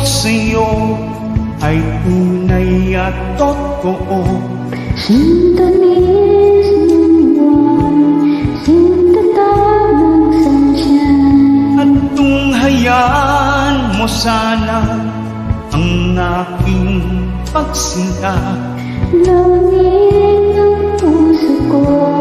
sa'yo ay tunay at totoo. Sinta mismo, sinta tamang sadya. At tunghayaan mo sana ang aking pagsinta. Langit ng puso ko.